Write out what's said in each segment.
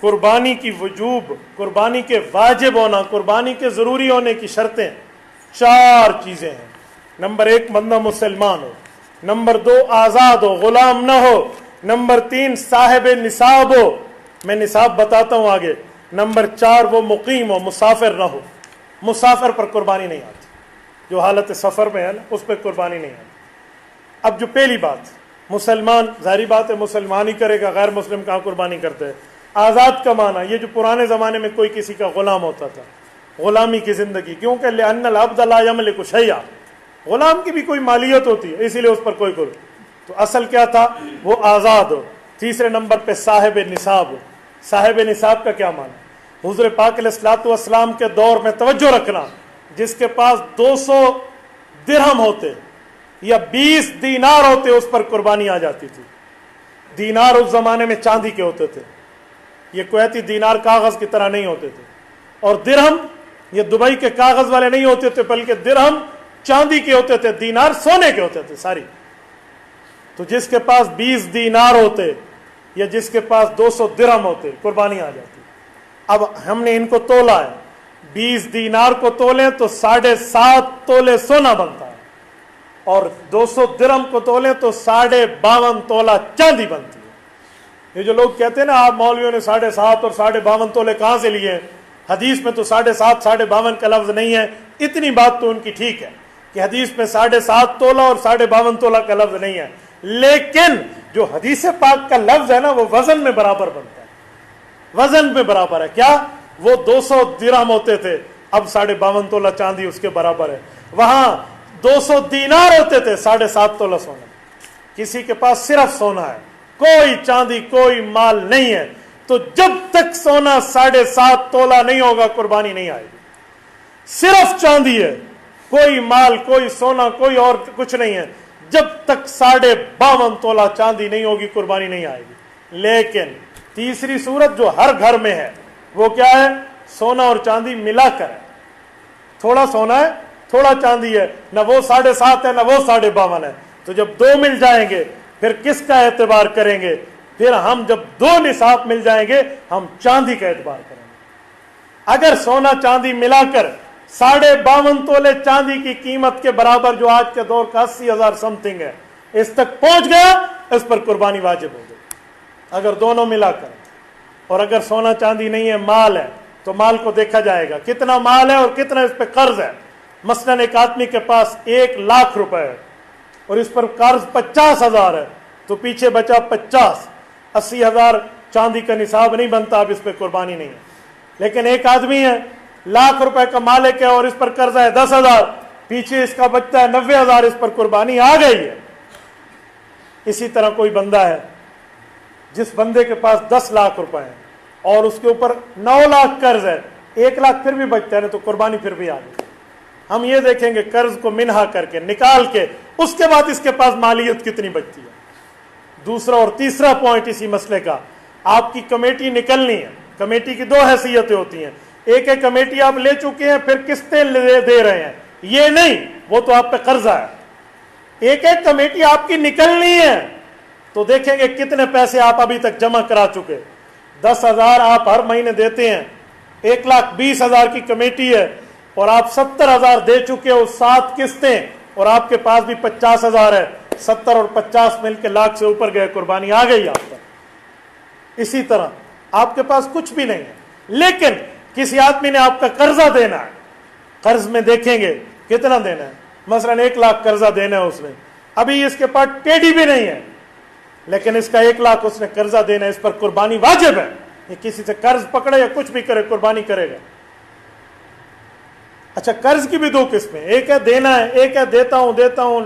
قربانی کی وجوب، قربانی کے واجب ہونا، قربانی کے ضروری ہونے کی شرطیں 4 چیزیں ہیں۔ نمبر 1 بندہ مسلمان ہو، نمبر 2 آزاد ہو، غلام نہ ہو، نمبر 3 صاحب نصاب ہو، میں نصاب بتاتا ہوں آگے، نمبر 4 وہ مقیم ہو، مسافر نہ ہو۔ مسافر پر قربانی نہیں آتی، جو حالت سفر میں ہے نا اس پہ قربانی نہیں آتی۔ اب جو پہلی بات، مسلمان، ظاہری بات ہے مسلمان ہی کرے گا، غیر مسلم کہاں قربانی کرتے ہیں۔ آزاد کا معنی، یہ جو پرانے زمانے میں کوئی کسی کا غلام ہوتا تھا، غلامی کی زندگی، کیونکہ لأن العبد لا یملک شیئا، غلام کی بھی کوئی مالیت ہوتی ہے، اسی لیے اس پر کوئی تو اصل کیا تھا، وہ آزاد ہو۔ تیسرے نمبر پہ صاحب نصاب ہو۔ صاحب نصاب کا کیا معنی؟ حضور پاک علیہ الصلوۃ والسلام کے دور میں توجہ رکھنا، جس کے پاس 200 درہم ہوتے یا 20 دینار ہوتے اس پر قربانی آ جاتی تھی۔ دینار اس زمانے میں چاندی کے ہوتے تھے، یہ کویتی دینار کاغذ کی طرح نہیں ہوتے تھے، اور درہم یہ دبئی کے کاغذ والے نہیں ہوتے تھے، بلکہ درہم چاندی کے ہوتے تھے، دینار سونے کے ہوتے تھے ساری۔ تو جس کے پاس 20 دینار ہوتے یا جس کے پاس 200 درہم ہوتے، قربانی آ جاتی۔ اب ہم نے ان کو تولا ہے، 20 دینار کو تولیں تو 7.5 تولے سونا بنتا ہے، اور 200 درہم کو تولیں تو 52.5 تولہ چاندی بنتی ہے۔ یہ جو لوگ کہتے ہیں نا آپ مولویوں نے 7.5 اور 52.5 تولے کہاں سے لیے ہیں، حدیث میں تو 7.5 52 کا لفظ نہیں ہے۔ اتنی بات تو ان کی ٹھیک ہے کہ حدیث میں 7.5 تولہ اور 52.5 تولہ کا لفظ نہیں ہے، لیکن جو حدیث پاک کا لفظ ہے نا وہ وزن میں برابر بنتا ہے، وزن میں برابر ہے۔ کیا وہ 200 درہم ہوتے تھے، اب 52.5 تولہ چاندی اس کے برابر ہے۔ وہاں 200 دینار ہوتے تھے، 7.5 تولہ سونا۔ کسی کے پاس صرف سونا ہے، کوئی چاندی کوئی مال نہیں ہے، تو جب تک سونا 7.5 تولہ نہیں ہوگا قربانی نہیں آئے گی۔ صرف چاندی ہے، کوئی مال کوئی سونا کوئی اور کچھ نہیں ہے، جب تک 52.5 تولہ چاندی نہیں ہوگی قربانی نہیں آئے گی۔ لیکن تیسری صورت جو ہر گھر میں ہے وہ کیا ہے، سونا اور چاندی ملا کر ہے، تھوڑا سونا ہے تھوڑا چاندی ہے، نہ وہ 7.5 ہے نہ وہ 52.5 ہے، تو جب 2 مل جائیں گے پھر کس کا اعتبار کریں گے؟ پھر ہم جب 2 نصاب مل جائیں گے ہم چاندی کا اعتبار کریں گے۔ اگر سونا چاندی ملا کر 52.5 تولے چاندی کی قیمت کے برابر، جو آج کے دور کا 80,000 سم تھنگ ہے، اس تک پہنچ گیا، اس پر قربانی واجب ہو گئی اگر دونوں ملا کر۔ اور اگر سونا چاندی نہیں ہے، مال ہے، تو مال کو دیکھا جائے گا کتنا مال ہے اور کتنا اس پہ قرض ہے۔ مثلاً ایک آدمی کے پاس 1,00,000 روپے ہے اور اس پر قرض 50,000 ہے، تو پیچھے بچا 50، 80,000 چاندی کا نصاب نہیں بنتا، اب اس پہ قربانی نہیں ہے۔ لیکن ایک آدمی ہے 1,00,000 روپے کا مالک ہے اور اس پر قرضہ ہے 10,000، پیچھے اس کا بچتا ہے 90,000، اس پر قربانی آ گئی ہے۔ اسی طرح کوئی بندہ ہے جس بندے کے پاس 10,00,000 روپے ہیں اور اس کے اوپر 9,00,000 قرض ہے، 1,00,000 پھر بھی بچتا ہے نا، تو قربانی پھر بھی آ گئی۔ ہم یہ دیکھیں گے قرض کو منہا کر کے نکال کے، اس کے بعد اس کے پاس مالیت کتنی بچتی ہے۔ دوسرا اور تیسرا پوائنٹ اسی مسئلے کا، آپ کی کمیٹی نکلنی ہے۔ کمیٹی کی 2 حیثیتیں ہوتی ہیں، ایک ہے کمیٹی آپ لے چکے ہیں پھر قسطیں دے رہے ہیں، یہ نہیں، وہ تو آپ پہ قرضہ ہے۔ ایک ہے کمیٹی آپ کی نکلنی ہے، تو دیکھیں گے کتنے پیسے آپ ابھی تک جمع کرا چکے۔ 10,000 آپ ہر مہینے دیتے ہیں، 1,20,000 کی کمیٹی ہے اور آپ 70,000 دے چکے ہو، 7 قسطیں، اور آپ کے پاس بھی 50,000 ہے، 70 اور 50 مل کے 1,00,000 سے اوپر گئے، قربانی آ گئی آپ پر۔ اسی طرح آپ کے پاس کچھ بھی نہیں ہے، لیکن کسی آدمی نے آپ کا قرضہ دینا ہے، قرض میں دیکھیں گے کتنا دینا ہے، مثلا 1,00,000 قرضہ دینا ہے اس نے، ابھی اس کے پاس ٹیڈی بھی نہیں ہے، لیکن اس کا 1,00,000 اس نے قرضہ دینا ہے، اس پر قربانی واجب ہے۔ یہ کسی سے قرض پکڑے یا کچھ بھی کرے قربانی کرے گا۔ اچھا، قرض کی بھی 2 قسمیں، ایک ہے دینا ہے، ایک ہے دیتا ہوں،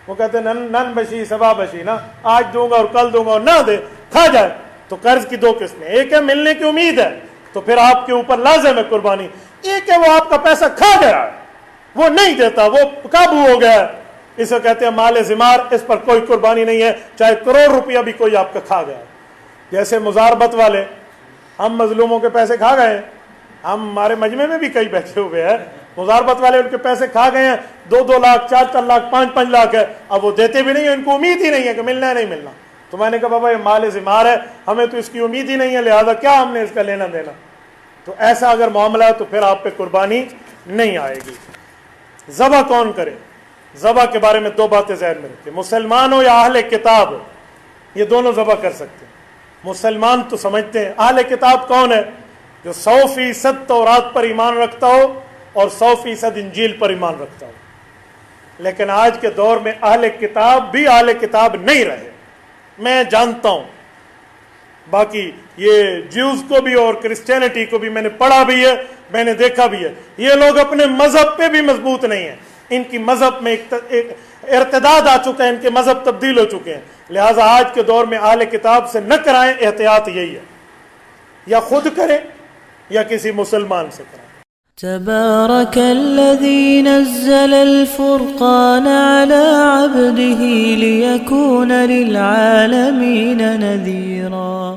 وہ کہتے ہیں نن بشی سبا بشی، نا آج دوں گا اور کل دوں گا، اور نہ دے کھا جائے۔ تو قرض کی 2 قسمیں، ایک ہے ملنے کی امید ہے تو پھر آپ کے اوپر لازم ہے قربانی، ایک ہے وہ آپ کا پیسہ کھا گیا ہے، وہ نہیں دیتا، وہ قابو ہو گیا ہے، اسے کہتے ہیں مال زمار، اس پر کوئی قربانی نہیں ہے، چاہے کروڑ روپیہ بھی کوئی آپ کا کھا گیا ہے۔ جیسے مزاربت والے، ہم مظلوموں کے پیسے کھا گئے ہیں، ہمارے مجمع میں بھی کئی بیٹھے ہوئے ہیں، مزاربت والے ان کے پیسے کھا گئے ہیں، 2-2 لاکھ 4-4 لاکھ 5-5 لاکھ ہے، اب وہ دیتے بھی نہیں ہیں، ان کو امید ہی نہیں ہے کہ ملنا ہے نہیں ملنا، تو میں نے کہا بابا یہ مال ذمار ہے، ہمیں تو اس کی امید ہی نہیں ہے، لہذا کیا ہم نے اس کا لینا دینا؟ تو ایسا اگر معاملہ ہے تو پھر آپ پہ قربانی نہیں آئے گی۔ ذبح کون کرے؟ ذبح کے بارے میں دو باتیں ذہن میں رکھیں، مسلمان ہو یا اہل کتاب ہو، یہ دونوں ذبح کر سکتے ہیں۔ مسلمان تو سمجھتے ہیں، اہل کتاب کون ہے؟ جو 100% تورات پر ایمان رکھتا ہو اور 100% انجیل پر ایمان رکھتا ہو۔ لیکن آج کے دور میں اہل کتاب بھی اہل کتاب نہیں رہے، میں جانتا ہوں، باقی یہ جیوز کو بھی اور کرسچینٹی کو بھی میں نے پڑھا بھی ہے، میں نے دیکھا بھی ہے، یہ لوگ اپنے مذہب پہ بھی مضبوط نہیں ہیں، ان کی مذہب میں ایک ارتداد آ چکا ہے، ان کے مذہب تبدیل ہو چکے ہیں۔ لہٰذا آج کے دور میں اہل کتاب سے نہ کرائیں، احتیاط یہی ہے، یا خود کریں یا کسی مسلمان سے کرائیں۔ تبارك الذي نزل الفرقان على عبده ليكون للعالمين نذيرا